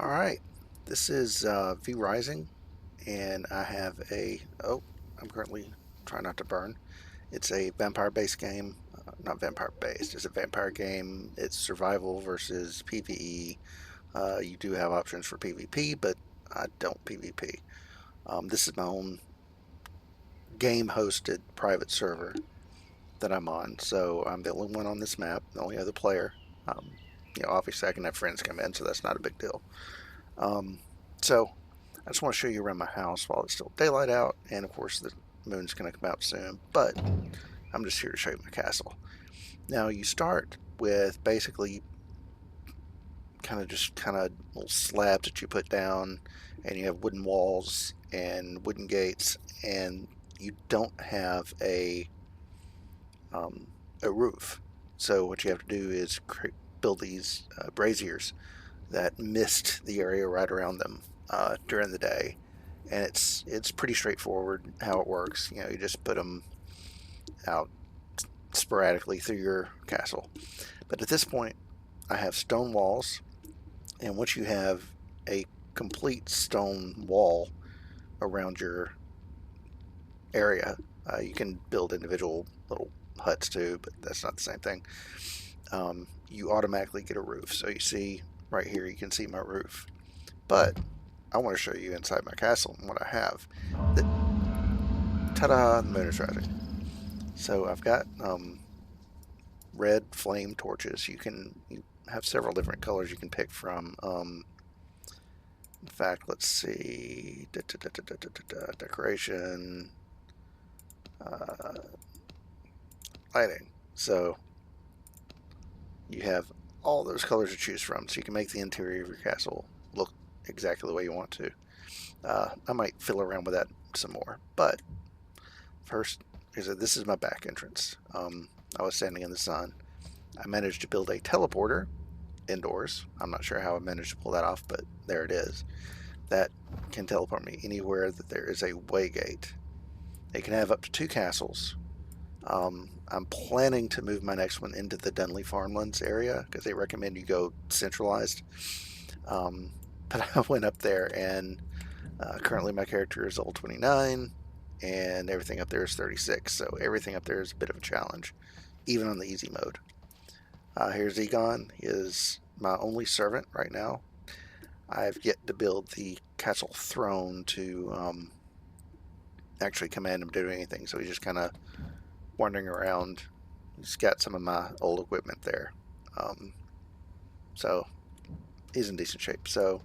Alright, this is V Rising, and I have I'm currently trying not to burn. It's a vampire-based game. Not vampire-based, it's a vampire game. It's survival versus PvE. You do have options for PvP, but I don't PvP. This is my own game-hosted private server that I'm on, so I'm the only one on this map, the only other player. Obviously I can have friends come in, so that's not a big deal. Um, so I just want to show you around my house while it's still daylight out, and of course the moon's going to come out soon, but I'm just here to show you my castle. Now you start with basically kind of little slabs that you put down, and you have wooden walls and wooden gates, and you don't have a roof. So what you have to do is build these braziers that mist the area right around them during the day, and it's pretty straightforward how it works. You just put them out sporadically through your castle. But at this point, I have stone walls, and once you have a complete stone wall around your area, you can build individual little huts too, but that's not the same thing. You automatically get a roof. So you see right here, you can see my roof. But I want to show you inside my castle and what I have. Ta-da! The moon is rising. So I've got red flame torches. You have several different colors you can pick from. In fact, let's see. Decoration. Uh, Lighting. So you have all those colors to choose from, so you can make the interior of your castle look exactly the way you want to. I might fiddle around with that some more, but first, this is my back entrance. I was standing in the sun. I managed to build a teleporter indoors. I'm not sure how I managed to pull that off, but there it is. That can teleport me anywhere that there is a waygate. It can have up to 2 castles. I'm planning to move my next one into the Dunley Farmlands area because they recommend you go centralized. But I went up there, and currently my character is level 29, and everything up there is 36. So everything up there is a bit of a challenge, even on the easy mode. Here's Egon. He is my only servant right now. I've yet to build the castle throne to actually command him to do anything, so he's just kind of wandering around. He's got some of my old equipment there. So he's in decent shape. So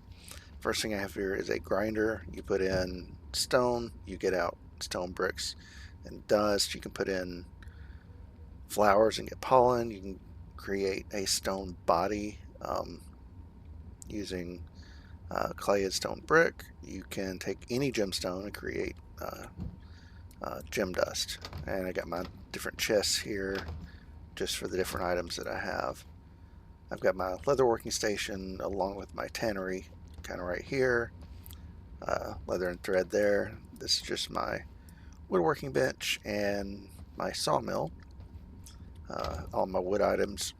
first thing I have here is a grinder. You put in stone, you get out stone bricks and dust. You can put in flowers and get pollen. You can create a stone body using clay and stone brick. You can take any gemstone and create gem dust. And I got my different chests here just for the different items that I have. I've got my leatherworking station along with my tannery kind of right here. Leather and thread there. This is just my woodworking bench and my sawmill. All my wood items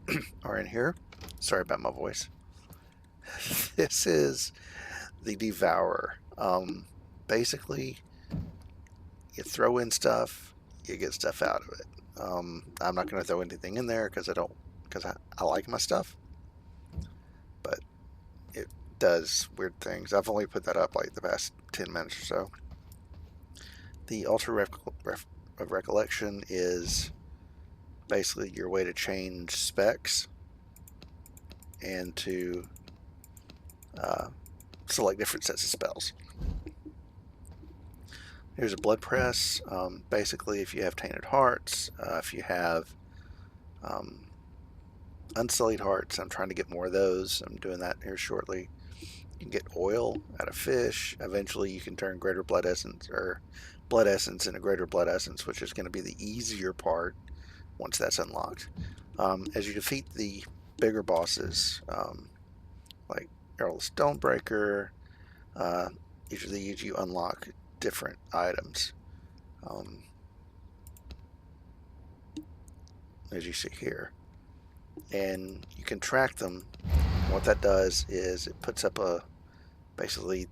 are in here. Sorry about my voice. This is the Devourer. Basically, you throw in stuff, you get stuff out of it. I'm not going to throw anything in there because I like my stuff, but it does weird things. I've only put that up like the past 10 minutes or so. The Altar of Recollection is basically your way to change specs and to select different sets of spells. Here's a blood press. Basically, if you have tainted hearts, if you have unsullied hearts, I'm trying to get more of those. I'm doing that here shortly. You can get oil out of fish. Eventually, you can turn greater blood essence or blood essence into greater blood essence, which is going to be the easier part once that's unlocked. As you defeat the bigger bosses, like Earl Stonebreaker, each of these you unlock different items. As you see here, and you can track them. What that does is it puts up a basically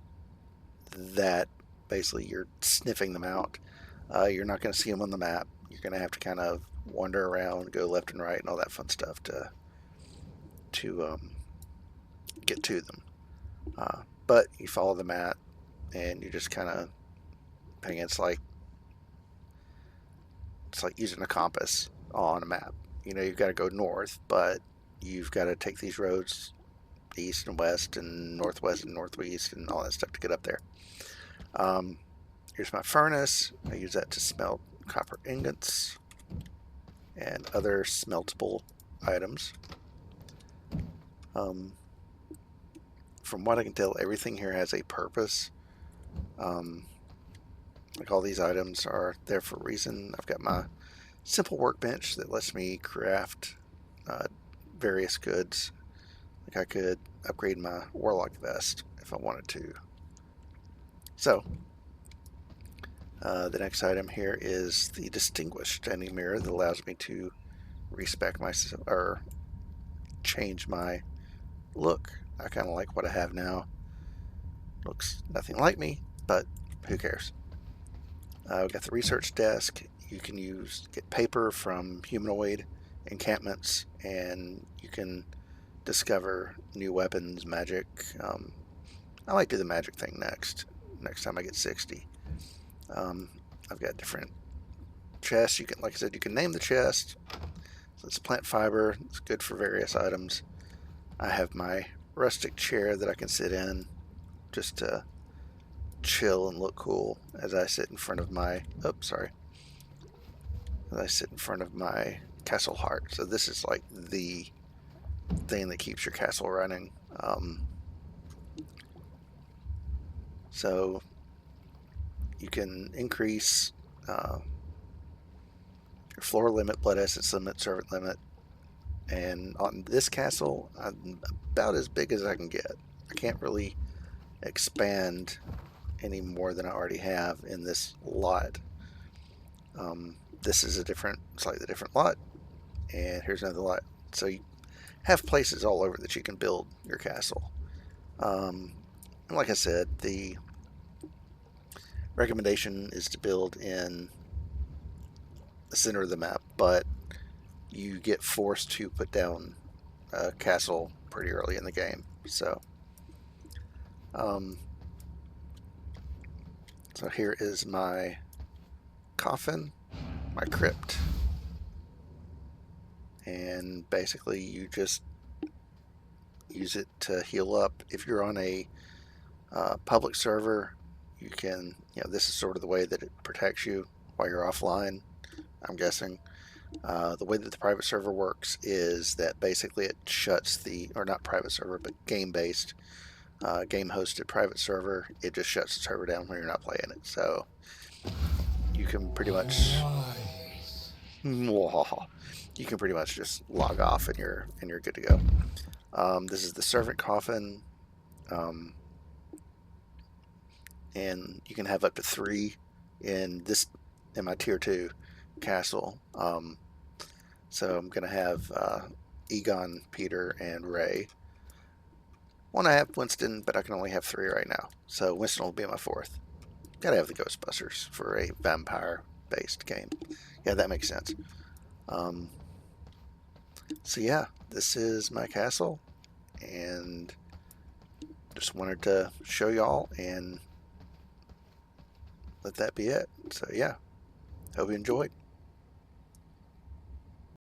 you're sniffing them out. You're not going to see them on the map. You're going to have to kind of wander around, go left and right, and all that fun stuff to get to them. But you follow the map, and you just kind of hang. It's like using a compass on a map. You know, you've got to go north, but you've got to take these roads east and west and northwest and northeast and all that stuff to get up there. Here's my furnace. I use that to smelt copper ingots and other smeltable items. From what I can tell, everything here has a purpose. Like all these items are there for a reason. I've got my simple workbench that lets me craft various goods. Like I could upgrade my warlock vest if I wanted to. So the next item here is the distinguished standing mirror that allows me to respec myself or change my look. I kind of like what I have now. Looks nothing like me, but who cares? We've got the research desk. You can get paper from humanoid encampments, and you can discover new weapons, magic. I might do the magic thing next time I get 60. I've got different chests. You can, like I said, you can name the chest. So it's plant fiber. It's good for various items. I have my rustic chair that I can sit in just to chill and look cool as I sit in front of my castle heart. So this is like the thing that keeps your castle running. So you can increase your floor limit, blood essence limit, servant limit, and on this castle I'm about as big as I can get. I can't really expand any more than I already have in this lot. This is a slightly different lot, and here's another lot. So you have places all over that you can build your castle. And like I said, the recommendation is to build in the center of the map, but you get forced to put down a castle pretty early in the game. So so here is my coffin, my crypt, and basically you just use it to heal up. If you're on a public server, you can, this is sort of the way that it protects you while you're offline, I'm guessing. The way that the private server works is that basically it shuts or not private server, but game-based, game-hosted private server. It just shuts the server down when you're not playing it. So you can pretty much just log off and you're good to go. This is the servant coffin, and you can have up to 3 in my tier 2 castle. So I'm gonna have Egon, Peter, and Ray. I have Winston, but I can only have 3 right now. So Winston will be my 4th. Gotta have the Ghostbusters for a vampire-based game. Yeah, that makes sense. So yeah, this is my castle, and just wanted to show y'all and let that be it. So yeah, hope you enjoyed.